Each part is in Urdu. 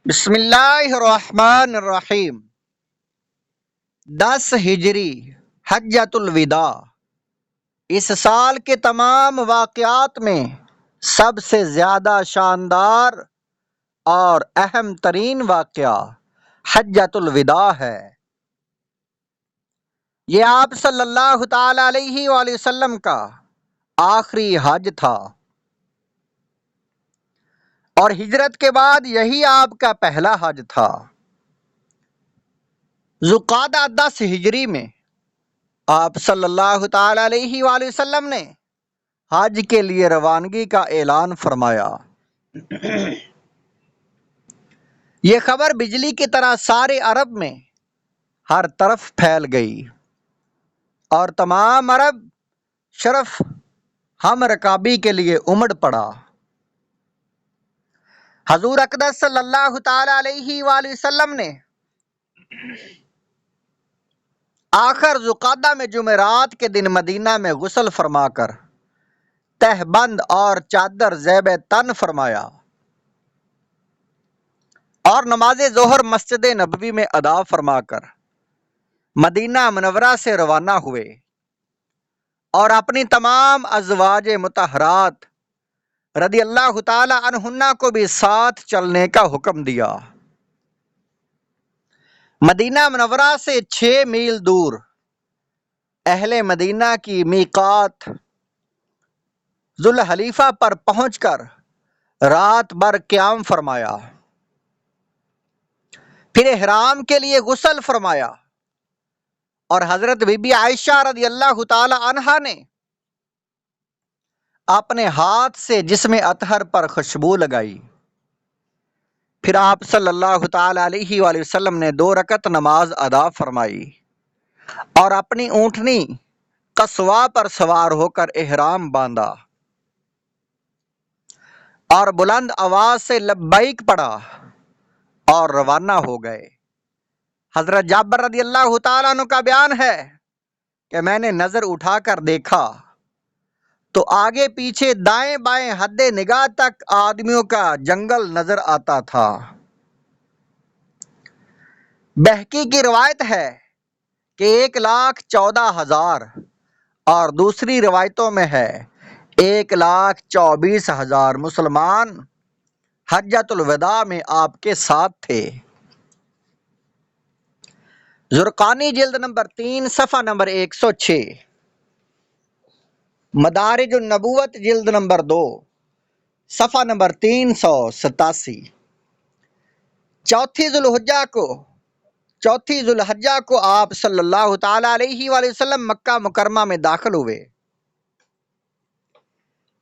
بسم اللہ الرحمن الرحیم 10 ہجری حجۃ الوداع اس سال کے تمام واقعات میں سب سے زیادہ شاندار اور اہم ترین واقعہ حجۃ الوداع ہے۔ یہ آپ صلی اللہ تعالی علیہ وآلہ وسلم کا آخری حج تھا اور ہجرت کے بعد یہی آپ کا پہلا حج تھا۔ ذوالقعدہ 10 ہجری میں آپ صلی اللہ تعالی علیہ وآلہ وسلم نے حج کے لیے روانگی کا اعلان فرمایا۔ یہ خبر بجلی کی طرح سارے عرب میں ہر طرف پھیل گئی اور تمام عرب شرف ہم رکابی کے لیے امڑ پڑا۔ حضور اقدس صلی اللہ تعالی علیہ وآلہ وسلم نے آخر ذوالقعدہ میں جمعرات کے دن مدینہ میں غسل فرما کر تہ بند اور چادر زیب تن فرمایا اور نماز ظہر مسجد نبوی میں ادا فرما کر مدینہ منورہ سے روانہ ہوئے اور اپنی تمام ازواج مطہرات رضی اللہ تعالی عنہن کو بھی ساتھ چلنے کا حکم دیا۔ مدینہ منورہ سے 6 میل دور اہل مدینہ کی میقات ذوالحلیفہ پر پہنچ کر رات بھر قیام فرمایا، پھر احرام کے لیے غسل فرمایا اور حضرت بی بی عائشہ رضی اللہ تعالی عنہا نے اپنے ہاتھ سے جسم اطہر پر خوشبو لگائی۔ پھر آپ صلی اللہ تعالی علیہ وآلہ وسلم نے 2 رکعت نماز ادا فرمائی اور اپنی اونٹنی قصواء پر سوار ہو کر احرام باندھا اور بلند آواز سے لبیک پڑھا اور روانہ ہو گئے۔ حضرت جابر رضی اللہ تعالیٰ عنہ کا بیان ہے کہ میں نے نظر اٹھا کر دیکھا تو آگے پیچھے دائیں بائیں حد نگاہ تک آدمیوں کا جنگل نظر آتا تھا۔ بہقی کی روایت ہے کہ 1,14,000 اور دوسری روایتوں میں ہے 1,24,000 مسلمان حجۃ الوداع میں آپ کے ساتھ تھے۔ زرقانی جلد نمبر 3 صفحہ نمبر 106، مدارج النبوت جلد نمبر 2 صفحہ نمبر 387۔ چوتھی ذوالحجہ کو آپ صلی اللہ تعالی علیہ وآلہ وسلم مکہ مکرمہ میں داخل ہوئے۔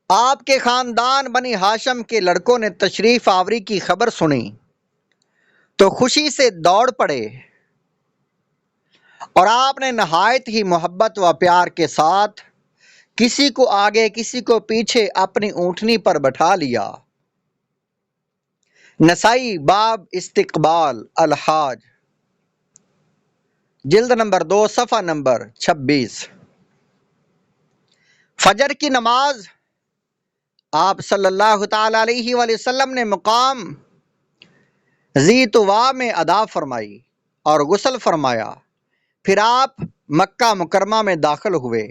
آپ کے خاندان بنی ہاشم کے لڑکوں نے تشریف آوری کی خبر سنی تو خوشی سے دوڑ پڑے اور آپ نے نہایت ہی محبت و پیار کے ساتھ کسی کو آگے کسی کو پیچھے اپنی اونٹنی پر بٹھا لیا۔ نسائی باب استقبال الحاج جلد نمبر 2 صفحہ نمبر 26۔ فجر کی نماز آپ صلی اللہ تعالی علیہ وآلہ وسلم نے مقام ذی طوا میں ادا فرمائی اور غسل فرمایا۔ پھر آپ مکہ مکرمہ میں داخل ہوئے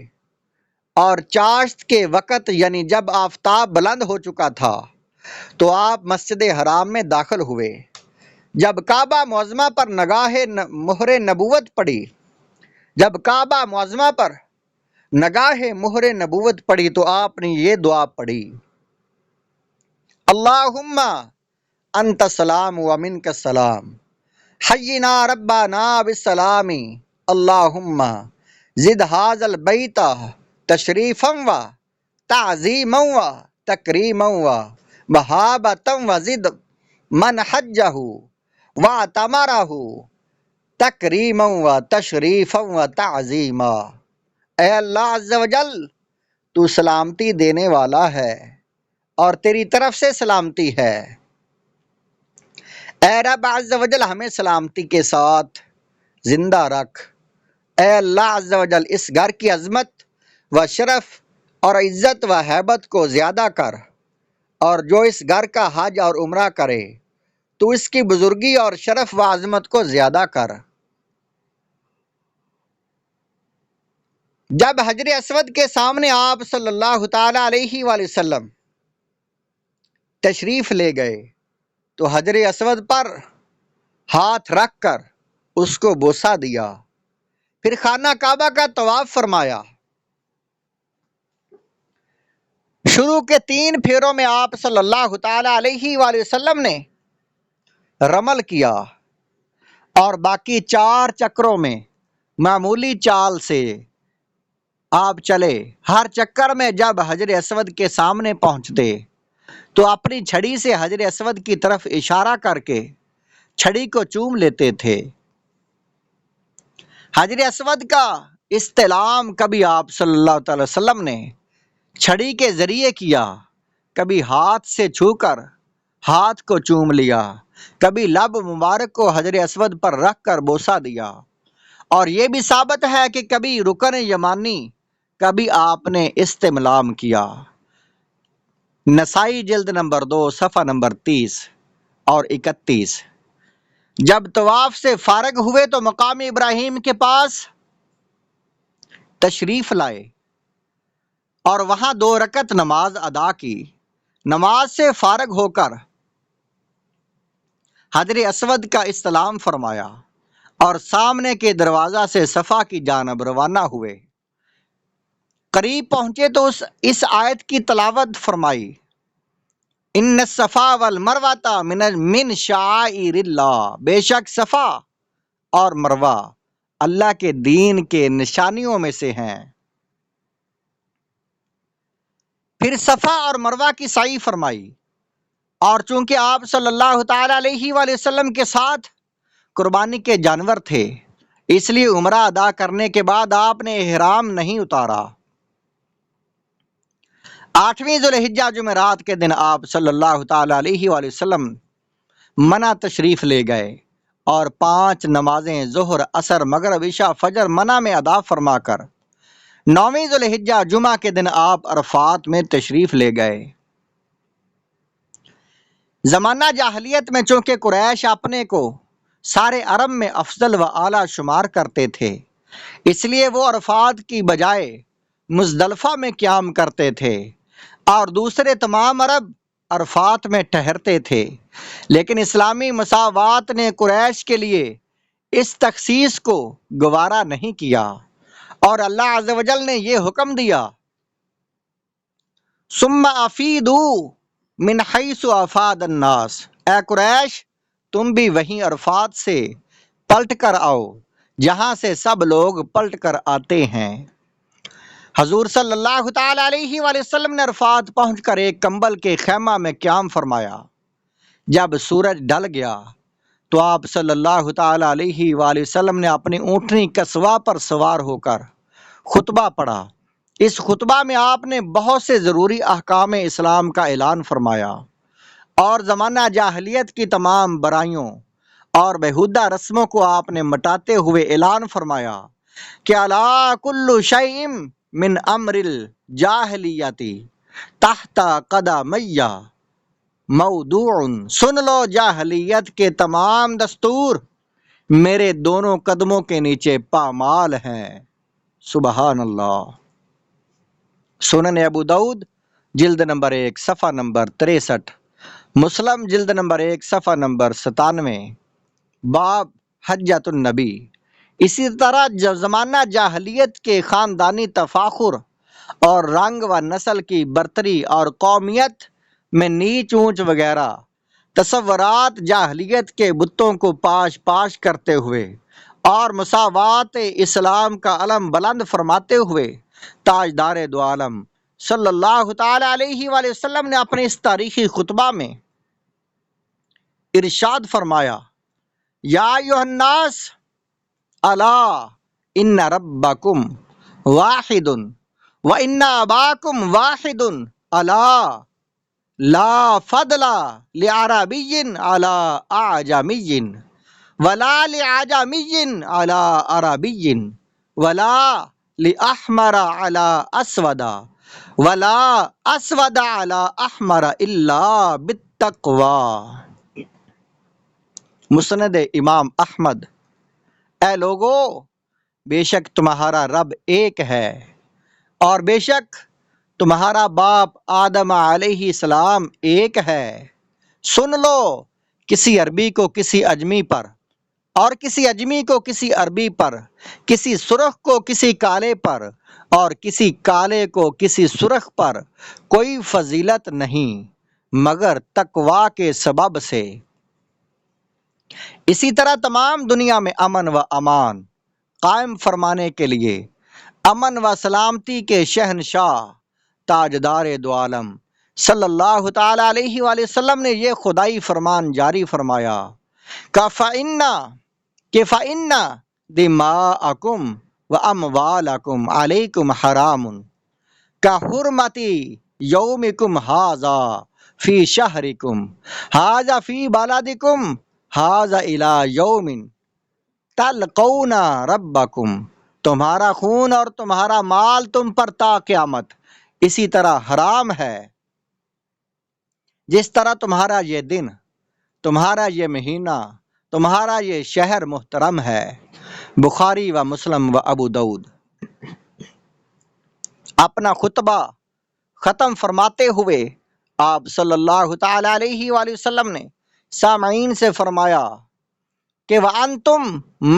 اور چاشت کے وقت یعنی جب آفتاب بلند ہو چکا تھا تو آپ مسجد حرام میں داخل ہوئے۔ جب کعبہ معظمہ پر نگاہ مہر نبوت پڑی تو آپ نے یہ دعا پڑھی: اللہم انت السلام و منک السلام حینا ربنا بالسلام اللہم زد ھذا البیت تشریفا و تعظیما و تکریما و مہابتا و زد من حجہ و اعتمرہ تکریما و تشریفا و تعظیما۔ اے اللہ عز و جل، تو سلامتی دینے والا ہے اور تیری طرف سے سلامتی ہے۔ اے رب عز و جل، ہمیں سلامتی کے ساتھ زندہ رکھ۔ اے اللہ عز و جل، اس گھر کی عظمت و شرف اور عزت و ہیبت کو زیادہ کر، اور جو اس گھر کا حج اور عمرہ کرے تو اس کی بزرگی اور شرف و عظمت کو زیادہ کر۔ جب حجر اسود کے سامنے آپ صلی اللہ تعالی علیہ وآلہ وسلم تشریف لے گئے تو حجر اسود پر ہاتھ رکھ کر اس کو بوسہ دیا، پھر خانہ کعبہ کا طواف فرمایا۔ شروع کے 3 پھیروں میں آپ صلی اللہ تعالی علیہ وآلہ وسلم نے رمل کیا اور باقی 4 چکروں میں معمولی چال سے آپ چلے۔ ہر چکر میں جب حجر اسود کے سامنے پہنچتے تو اپنی چھڑی سے حجر اسود کی طرف اشارہ کر کے چھڑی کو چوم لیتے تھے۔ حجر اسود کا استلام کبھی آپ صلی اللہ تعالی وسلم نے چھڑی کے ذریعے کیا، کبھی ہاتھ سے چھو کر ہاتھ کو چوم لیا، کبھی لب مبارک کو حجر اسود پر رکھ کر بوسہ دیا، اور یہ بھی ثابت ہے کہ کبھی رکن یمانی کبھی آپ نے استعلام کیا۔ نسائی جلد نمبر 2 صفحہ نمبر 30 اور 31۔ جب طواف سے فارغ ہوئے تو مقام ابراہیم کے پاس تشریف لائے اور وہاں 2 رکعت نماز ادا کی۔ نماز سے فارغ ہو کر حجر اسود کا استلام فرمایا اور سامنے کے دروازہ سے صفا کی جانب روانہ ہوئے۔ قریب پہنچے تو اس آیت کی تلاوت فرمائی، ان الصفا والمروہ من شعائر اللہ، بے شک صفا اور مروہ اللہ کے دین کے نشانیوں میں سے ہیں۔ پھر صفا اور مروہ کی سعی فرمائی، اور چونکہ آپ صلی اللہ تعالی علیہ وآلہ وسلم کے ساتھ قربانی کے جانور تھے، اس لیے عمرہ ادا کرنے کے بعد آپ نے احرام نہیں اتارا۔ 8ویں ذوالحجہ جمعرات کے دن آپ صلی اللہ تعالی علیہ وآلہ وسلم منی تشریف لے گئے اور 5 نمازیں ظہر، عصر، مغرب، عشاء، فجر منی میں ادا فرما کر 9ویں ذوالحجہ جمعہ کے دن آپ عرفات میں تشریف لے گئے۔ زمانہ جاہلیت میں چونکہ قریش اپنے کو سارے عرب میں افضل و اعلیٰ شمار کرتے تھے، اس لیے وہ عرفات کی بجائے مزدلفہ میں قیام کرتے تھے اور دوسرے تمام عرب عرفات میں ٹھہرتے تھے، لیکن اسلامی مساوات نے قریش کے لیے اس تخصیص کو گوارا نہیں کیا اور اللہ عز و جل نے یہ حکم دیا، ثم افیدوا من حیث افاد الناس، اے قریش تم بھی وہیں عرفات سے پلٹ کر آؤ جہاں سے سب لوگ پلٹ کر آتے ہیں۔ حضور صلی اللہ تعالی علیہ وآلہ وسلم نے عرفات پہنچ کر ایک کمبل کے خیمہ میں قیام فرمایا۔ جب سورج ڈھل گیا تو آپ صلی اللہ تعالی علیہ وآلہ وسلم نے اپنی اونٹنی کسوا پر سوار ہو کر خطبہ پڑھا۔ اس خطبہ میں آپ نے بہت سے ضروری احکام اسلام کا اعلان فرمایا اور زمانہ جاہلیت کی تمام برائیوں اور بیہودہ رسموں کو آپ نے مٹاتے ہوئے اعلان فرمایا کہ الا کل شیء من امر الجاہلیت تحت قدمی موضوع، سن لو جاہلیت کے تمام دستور میرے دونوں قدموں کے نیچے پامال ہیں۔ سبحان اللہ۔ سنن ابو داؤد جلد نمبر 1 صفحہ نمبر 63، مسلم جلد نمبر 1 صفحہ نمبر 97، باب حجۃ النبی۔ اسی طرح زمانہ جاہلیت کے خاندانی تفاخر اور رنگ و نسل کی برتری اور قومیت میں نیچ اونچ وغیرہ تصورات جاہلیت کے بتوں کو پاش پاش کرتے ہوئے اور مساوات اسلام کا علم بلند فرماتے ہوئے تاجدار دو عالم صلی اللہ تعالی علیہ وآلہ وسلم نے اپنے اس تاریخی خطبہ میں ارشاد فرمایا، یا ایھا الناس الا ان ربکم واحد وان اباکم واحد، الا لا فضل لعربی علی اعجمی ولا لعجمی علی عربی ولا لأحمر علی اسود ولا اسود علی احمر الا بالتقوی۔ مسند امام احمد، اے لوگو، بے شک تمہارا رب ایک ہے، اور بے شک تمہارا باپ آدم علیہ السلام ایک ہے۔ سن لو، کسی عربی کو کسی اجمی پر، اور کسی اجمی کو کسی عربی پر، کسی سرخ کو کسی کالے پر، اور کسی کالے کو کسی سرخ پر کوئی فضیلت نہیں مگر تقویٰ کے سبب سے۔ اسی طرح تمام دنیا میں امن و امان قائم فرمانے کے لیے امن و سلامتی کے شہنشاہ تاجدار دو عالم صلی اللہ تعالی علیہ وآلہ وسلم نے یہ خدائی فرمان جاری فرمایا کہ فَإِنَّ دِمَاءَكُمْ وَأَمْوَالَكُمْ عَلَيْكُمْ حَرَامٌ كَحُرْمَةِ يَوْمِكُمْ هَذَا فِي شَهْرِكُمْ هَذَا فِي بَلَدِكُمْ هَذَا إِلَى يَوْمٍ تَلْقَوْنَ رَبَّكُمْ۔ تمہارا خون اور تمہارا مال تم پر تا قیامت اسی طرح حرام ہے، جس طرح تمہارا یہ دن، تمہارا یہ مہینہ، تمہارا یہ شہر محترم ہے۔ بخاری و مسلم و ابو داؤد۔ اپنا خطبہ ختم فرماتے ہوئے آپ صلی اللہ تعالی علیہ وآلہ وسلم نے سامعین سے فرمایا کہ وَأَنْتُمْ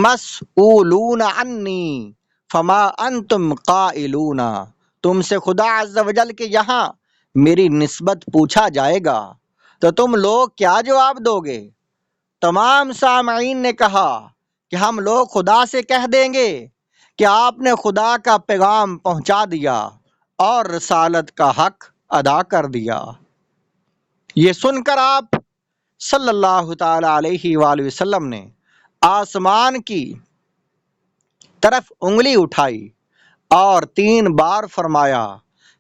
مَسْئُولُونَ عَنِّي فَمَا أَنْتُمْ قَائِلُونَ۔ تم سے خدا عز و جل کے یہاں میری نسبت پوچھا جائے گا تو تم لوگ کیا جواب دو گے؟ تمام سامعین نے کہا کہ ہم لوگ خدا سے کہہ دیں گے کہ آپ نے خدا کا پیغام پہنچا دیا اور رسالت کا حق ادا کر دیا۔ یہ سن کر آپ صلی اللہ تعالی علیہ وآلہ وسلم نے آسمان کی طرف انگلی اٹھائی اور 3 بار فرمایا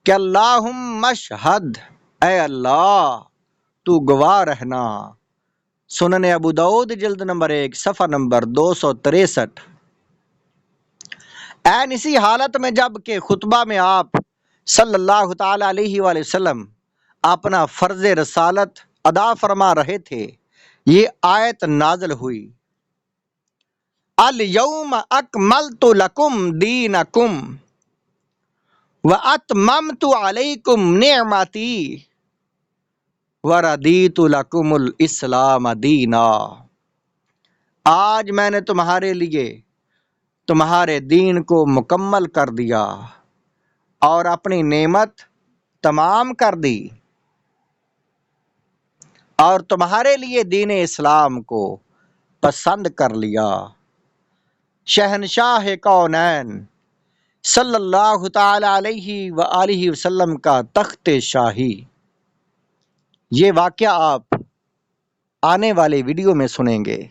کہ اللہم اشہد، اے اللہ تو گواہ رہنا۔ سنن ابو داؤد جلد نمبر 1 صفحہ نمبر 263۔ عین اسی حالت میں جب کہ خطبہ میں آپ صلی اللہ تعالی علیہ وآلہ وسلم اپنا فرض رسالت ادا فرما رہے تھے، یہ آیت نازل ہوئی، الیوم اکملت لکم دینکم واتممت علیکم نعمتی وردیت لکم الاسلام دینا۔ آج میں نے تمہارے لیے تمہارے دین کو مکمل کر دیا اور اپنی نعمت تمام کر دی، اور تمہارے لیے دین اسلام کو پسند کر لیا۔ شہنشاہ کونین صلی اللہ تعالی علیہ وآلہ وسلم کا تخت شاہی۔ یہ واقعہ آپ آنے والے ویڈیو میں سنیں گے۔